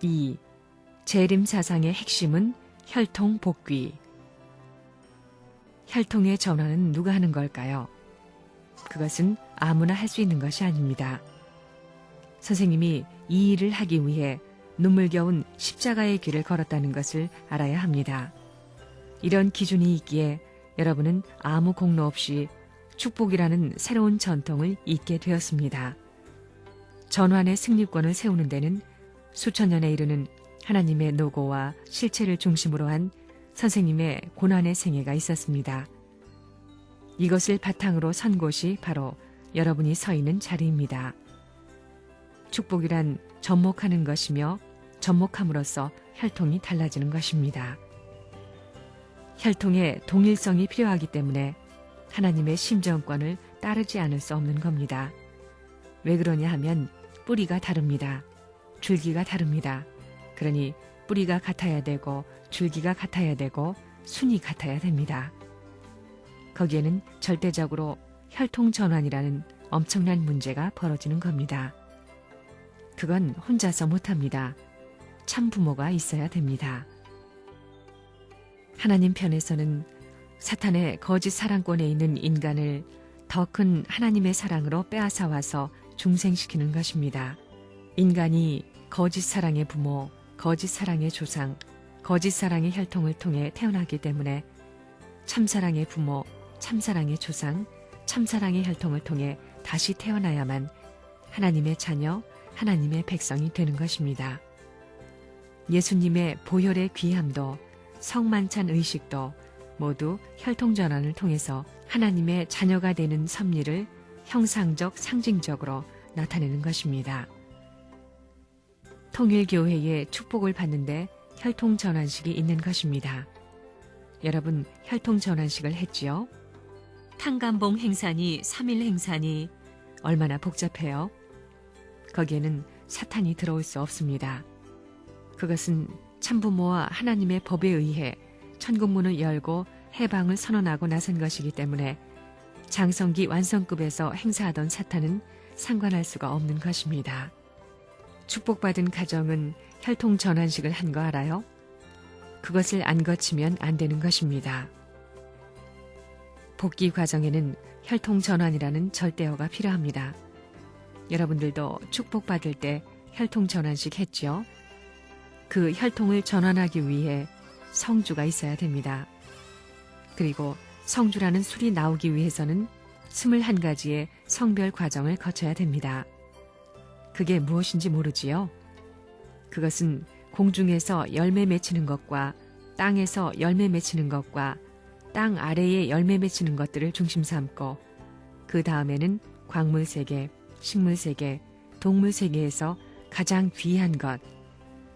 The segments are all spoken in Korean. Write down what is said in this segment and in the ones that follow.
2. 재림 사상의 핵심은 혈통 복귀. 혈통의 전환은 누가 하는 걸까요? 그것은 아무나 할 수 있는 것이 아닙니다. 선생님이 이 일을 하기 위해 눈물겨운 십자가의 길을 걸었다는 것을 알아야 합니다. 이런 기준이 있기에 여러분은 아무 공로 없이 축복이라는 새로운 전통을 잇게 되었습니다. 전환의 승리권을 세우는 데는 수천 년에 이르는 하나님의 노고와 실체를 중심으로 한 선생님의 고난의 생애가 있었습니다. 이것을 바탕으로 선 곳이 바로 여러분이 서 있는 자리입니다. 축복이란 접목하는 것이며 접목함으로써 혈통이 달라지는 것입니다. 혈통의 동일성이 필요하기 때문에 하나님의 심정권을 따르지 않을 수 없는 겁니다. 왜 그러냐 하면 뿌리가 다릅니다. 줄기가 다릅니다. 그러니 뿌리가 같아야 되고 줄기가 같아야 되고 순이 같아야 됩니다. 거기에는 절대적으로 혈통 전환이라는 엄청난 문제가 벌어지는 겁니다. 그건 혼자서 못합니다. 참 부모가 있어야 됩니다. 하나님 편에서는 사탄의 거짓 사랑권에 있는 인간을 더 큰 하나님의 사랑으로 빼앗아와서 중생시키는 것입니다. 인간이 거짓 사랑의 부모, 거짓 사랑의 조상, 거짓 사랑의 혈통을 통해 태어나기 때문에 참사랑의 부모, 참사랑의 조상, 참사랑의 혈통을 통해 다시 태어나야만 하나님의 자녀, 하나님의 백성이 되는 것입니다. 예수님의 보혈의 귀함도 성만찬 의식도 모두 혈통전환을 통해서 하나님의 자녀가 되는 섭리를 형상적, 상징적으로 나타내는 것입니다. 통일교회의 축복을 받는데 혈통전환식이 있는 것입니다. 여러분 혈통전환식을 했지요? 탕감봉 행사니 3일 행사니 얼마나 복잡해요? 거기에는 사탄이 들어올 수 없습니다. 그것은 참부모와 하나님의 법에 의해 천국문을 열고 해방을 선언하고 나선 것이기 때문에 장성기 완성급에서 행사하던 사탄은 상관할 수가 없는 것입니다. 축복받은 가정은 혈통 전환식을 한 거 알아요? 그것을 안 거치면 안 되는 것입니다. 복귀 과정에는 혈통 전환이라는 절대어가 필요합니다. 여러분들도 축복받을 때 혈통 전환식 했지요? 그 혈통을 전환하기 위해 성주가 있어야 됩니다. 그리고 성주라는 술이 나오기 위해서는 21가지의 성별 과정을 거쳐야 됩니다. 그게 무엇인지 모르지요? 그것은 공중에서 열매 맺히는 것과 땅에서 열매 맺히는 것과 땅 아래에 열매 맺히는 것들을 중심 삼고 그 다음에는 광물세계, 식물세계, 동물세계에서 가장 귀한 것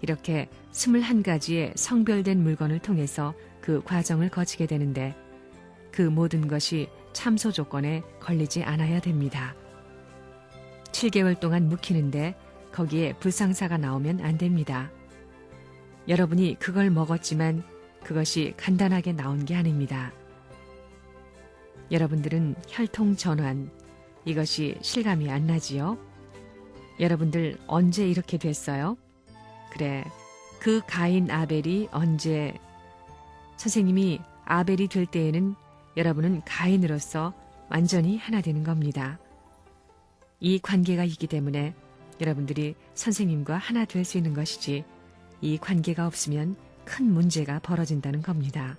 이렇게 21가지의 성별된 물건을 통해서 그 과정을 거치게 되는데 그 모든 것이 참소 조건에 걸리지 않아야 됩니다. 7개월 동안 묵히는데 거기에 불상사가 나오면 안 됩니다. 여러분이 그걸 먹었지만 그것이 간단하게 나온 게 아닙니다. 여러분들은 혈통 전환, 이것이 실감이 안 나지요? 여러분들 언제 이렇게 됐어요? 그래, 그 가인 아벨이 언제... 선생님이 아벨이 될 때에는 여러분은 가인으로서 완전히 하나 되는 겁니다. 이 관계가 있기 때문에 여러분들이 선생님과 하나 될 수 있는 것이지 이 관계가 없으면 큰 문제가 벌어진다는 겁니다.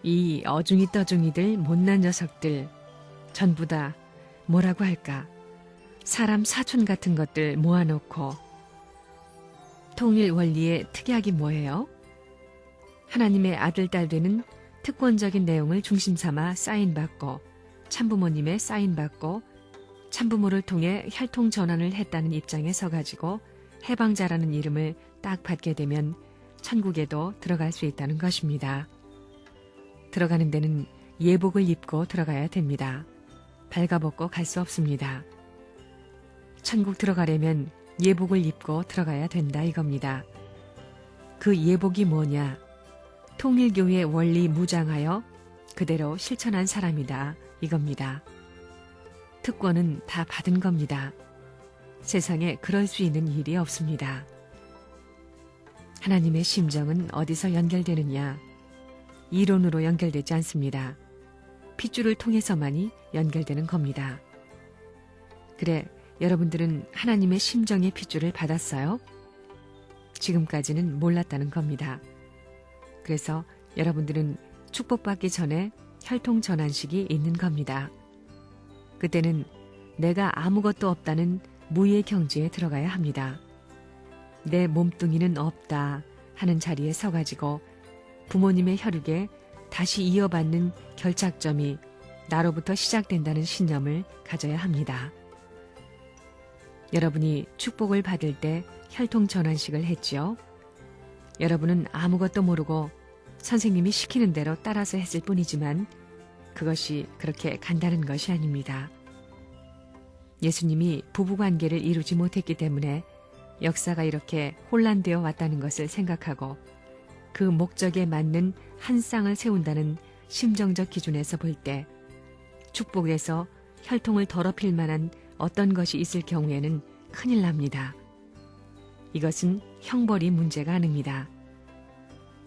이 어중이 떠중이들 못난 녀석들 전부 다 뭐라고 할까? 사람 사촌 같은 것들 모아놓고 통일 원리의 특약이 뭐예요? 하나님의 아들, 딸 되는 특권적인 내용을 중심 삼아 사인받고 참부모님의 사인받고 참부모를 통해 혈통 전환을 했다는 입장에 서가지고 해방자라는 이름을 딱 받게 되면 천국에도 들어갈 수 있다는 것입니다. 들어가는 데는 예복을 입고 들어가야 됩니다. 발가벗고 갈 수 없습니다. 천국 들어가려면 예복을 입고 들어가야 된다 이겁니다. 그 예복이 뭐냐? 통일교의 원리 무장하여 그대로 실천한 사람이다 이겁니다. 특권은 다 받은 겁니다. 세상에 그럴 수 있는 일이 없습니다. 하나님의 심정은 어디서 연결되느냐? 이론으로 연결되지 않습니다. 핏줄을 통해서만이 연결되는 겁니다. 그래, 여러분들은 하나님의 심정의 핏줄을 받았어요? 지금까지는 몰랐다는 겁니다. 그래서 여러분들은 축복받기 전에 혈통전환식이 있는 겁니다. 그때는 내가 아무것도 없다는 무의 경지에 들어가야 합니다. 내 몸뚱이는 없다 하는 자리에 서가지고 부모님의 혈육에 다시 이어받는 결착점이 나로부터 시작된다는 신념을 가져야 합니다. 여러분이 축복을 받을 때 혈통전환식을 했지요. 여러분은 아무것도 모르고 선생님이 시키는 대로 따라서 했을 뿐이지만 그것이 그렇게 간다는 것이 아닙니다. 예수님이 부부관계를 이루지 못했기 때문에 역사가 이렇게 혼란되어 왔다는 것을 생각하고 그 목적에 맞는 한 쌍을 세운다는 심정적 기준에서 볼 때 축복에서 혈통을 더럽힐 만한 어떤 것이 있을 경우에는 큰일 납니다. 이것은 형벌이 문제가 아닙니다.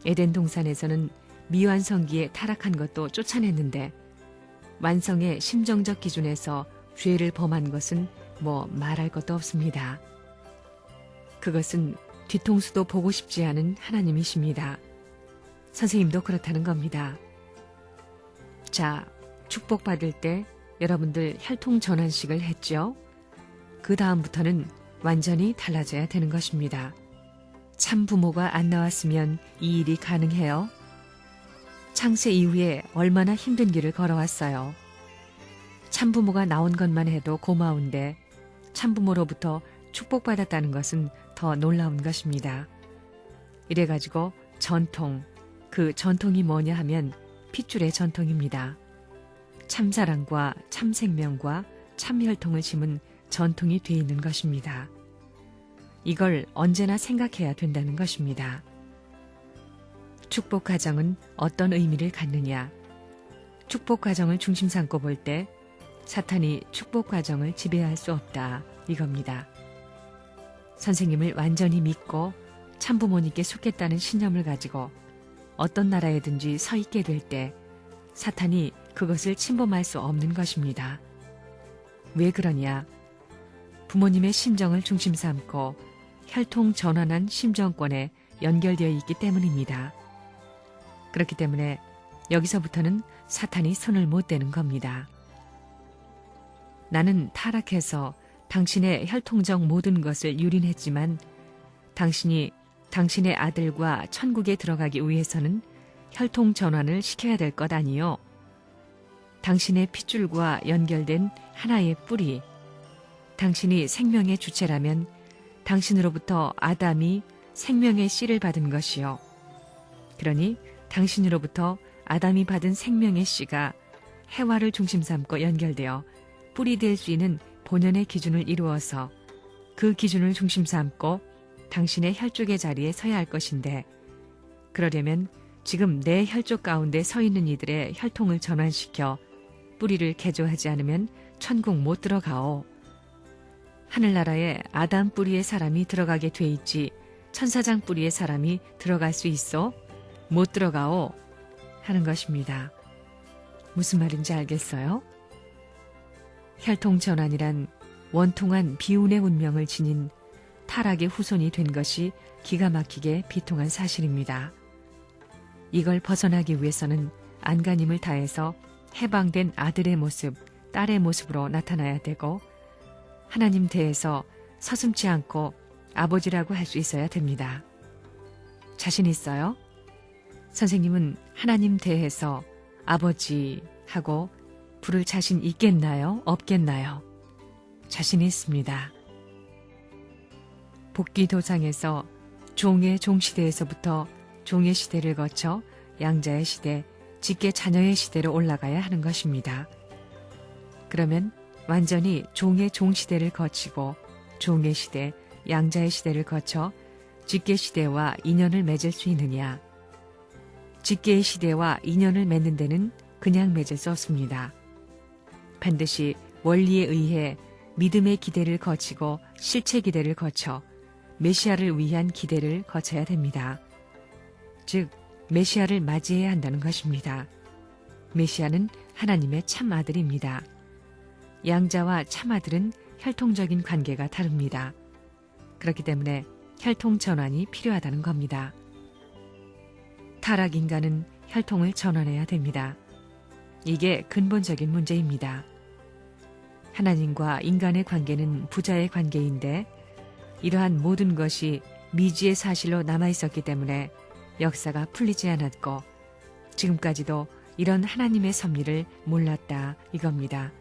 에덴 동산에서는 미완성기에 타락한 것도 쫓아냈는데 완성의 심정적 기준에서 죄를 범한 것은 뭐 말할 것도 없습니다. 그것은 뒤통수도 보고 싶지 않은 하나님이십니다. 선생님도 그렇다는 겁니다. 자, 축복받을 때 여러분들 혈통전환식을 했죠? 그 다음부터는 완전히 달라져야 되는 것입니다. 참 부모가 안 나왔으면 이 일이 가능해요? 창세 이후에 얼마나 힘든 길을 걸어왔어요. 참부모가 나온 것만 해도 고마운데 참부모로부터 축복받았다는 것은 더 놀라운 것입니다. 이래가지고 전통, 그 전통이 뭐냐 하면 핏줄의 전통입니다. 참사랑과 참생명과 참혈통을 심은 전통이 돼 있는 것입니다. 이걸 언제나 생각해야 된다는 것입니다. 축복 가정은 어떤 의미를 갖느냐? 축복 가정을 중심 삼고 볼 때 사탄이 축복 가정을 지배할 수 없다 이겁니다. 선생님을 완전히 믿고 참부모님께 속겠다는 신념을 가지고 어떤 나라에든지 서 있게 될 때 사탄이 그것을 침범할 수 없는 것입니다. 왜 그러냐? 부모님의 심정을 중심 삼고 혈통 전환한 심정권에 연결되어 있기 때문입니다. 그렇기 때문에 여기서부터는 사탄이 손을 못 대는 겁니다. 나는 타락해서 당신의 혈통적 모든 것을 유린했지만 당신이 당신의 아들과 천국에 들어가기 위해서는 혈통 전환을 시켜야 될 것 아니요. 당신의 핏줄과 연결된 하나의 뿌리, 당신이 생명의 주체라면 당신으로부터 아담이 생명의 씨를 받은 것이요. 그러니 당신으로부터 아담이 받은 생명의 씨가 해와를 중심 삼고 연결되어 뿌리 될 수 있는 본연의 기준을 이루어서 그 기준을 중심 삼고 당신의 혈족의 자리에 서야 할 것인데 그러려면 지금 내 혈족 가운데 서 있는 이들의 혈통을 전환시켜 뿌리를 개조하지 않으면 천국 못 들어가오. 하늘나라에 아담 뿌리의 사람이 들어가게 돼 있지 천사장 뿌리의 사람이 들어갈 수 있어? 못 들어가오. 하는 것입니다. 무슨 말인지 알겠어요? 혈통 전환이란 원통한 비운의 운명을 지닌 타락의 후손이 된 것이 기가 막히게 비통한 사실입니다. 이걸 벗어나기 위해서는 안간힘을 다해서 해방된 아들의 모습, 딸의 모습으로 나타나야 되고 하나님 대해서 서슴지 않고 아버지라고 할 수 있어야 됩니다. 자신 있어요? 선생님은 하나님 대해서 아버지 하고 부를 자신 있겠나요? 없겠나요? 자신 있습니다. 복귀도상에서 종의 종시대에서부터 종의 시대를 거쳐 양자의 시대, 직계 자녀의 시대로 올라가야 하는 것입니다. 그러면 완전히 종의 종시대를 거치고 종의 시대, 양자의 시대를 거쳐 직계 시대와 인연을 맺을 수 있느냐? 직계의 시대와 인연을 맺는 데는 그냥 맺을 수 없습니다. 반드시 원리에 의해 믿음의 기대를 거치고 실체 기대를 거쳐 메시아를 위한 기대를 거쳐야 됩니다. 즉, 메시아를 맞이해야 한다는 것입니다. 메시아는 하나님의 참 아들입니다. 양자와 참 아들은 혈통적인 관계가 다릅니다. 그렇기 때문에 혈통 전환이 필요하다는 겁니다. 타락 인간은 혈통을 전환해야 됩니다. 이게 근본적인 문제입니다. 하나님과 인간의 관계는 부자의 관계인데 이러한 모든 것이 미지의 사실로 남아있었기 때문에 역사가 풀리지 않았고 지금까지도 이런 하나님의 섭리를 몰랐다 이겁니다.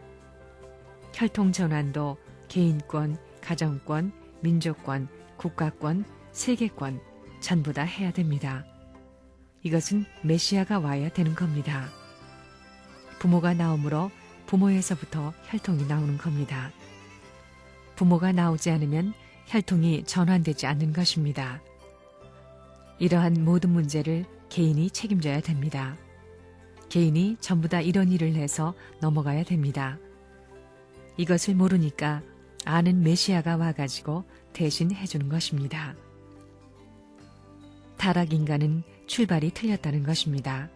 혈통 전환도 개인권, 가정권, 민족권, 국가권, 세계권 전부 다 해야 됩니다. 이것은 메시아가 와야 되는 겁니다. 부모가 나오므로 부모에서부터 혈통이 나오는 겁니다. 부모가 나오지 않으면 혈통이 전환되지 않는 것입니다. 이러한 모든 문제를 개인이 책임져야 됩니다. 개인이 전부 다 이런 일을 해서 넘어가야 됩니다. 이것을 모르니까 아는 메시아가 와가지고 대신 해주는 것입니다. 타락 인간은 출발이 틀렸다는 것입니다.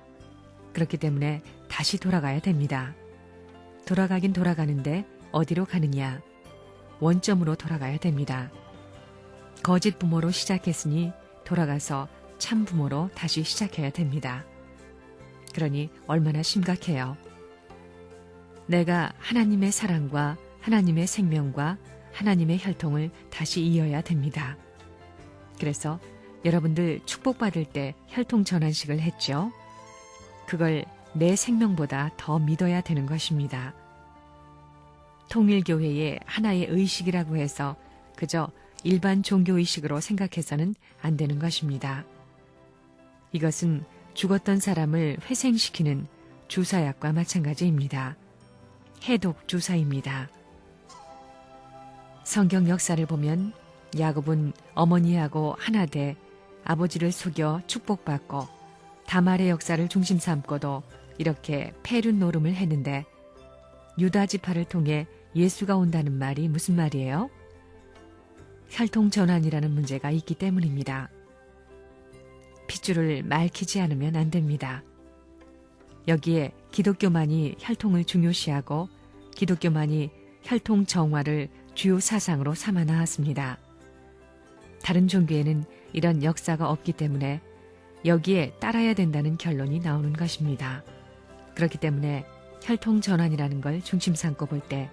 그렇기 때문에 다시 돌아가야 됩니다. 돌아가긴 돌아가는데 어디로 가느냐? 원점으로 돌아가야 됩니다. 거짓 부모로 시작했으니 돌아가서 참 부모로 다시 시작해야 됩니다. 그러니 얼마나 심각해요. 내가 하나님의 사랑과 하나님의 생명과 하나님의 혈통을 다시 이어야 됩니다. 그래서 여러분들 축복받을 때 혈통 전환식을 했죠? 그걸 내 생명보다 더 믿어야 되는 것입니다. 통일교회의 하나의 의식이라고 해서 그저 일반 종교의식으로 생각해서는 안 되는 것입니다. 이것은 죽었던 사람을 회생시키는 주사약과 마찬가지입니다. 해독 주사입니다. 성경 역사를 보면 야곱은 어머니하고 하나 돼 아버지를 속여 축복받고 다말의 역사를 중심 삼고도 이렇게 폐륜 노름을 했는데 유다 지파를 통해 예수가 온다는 말이 무슨 말이에요? 혈통 전환이라는 문제가 있기 때문입니다. 핏줄을 맑히지 않으면 안 됩니다. 여기에 기독교만이 혈통을 중요시하고 기독교만이 혈통 정화를 주요 사상으로 삼아 나왔습니다. 다른 종교에는 이런 역사가 없기 때문에 여기에 따라야 된다는 결론이 나오는 것입니다. 그렇기 때문에 혈통 전환이라는 걸 중심 삼고 볼 때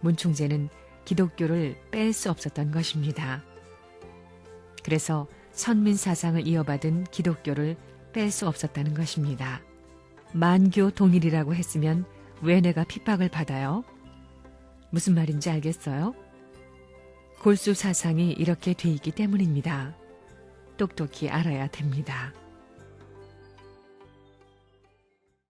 문충제는 기독교를 뺄 수 없었던 것입니다. 그래서 선민 사상을 이어받은 기독교를 뺄 수 없었다는 것입니다. 만교 동일이라고 했으면 왜 내가 핍박을 받아요? 무슨 말인지 알겠어요? 골수 사상이 이렇게 돼 있기 때문입니다. 똑똑히 알아야 됩니다.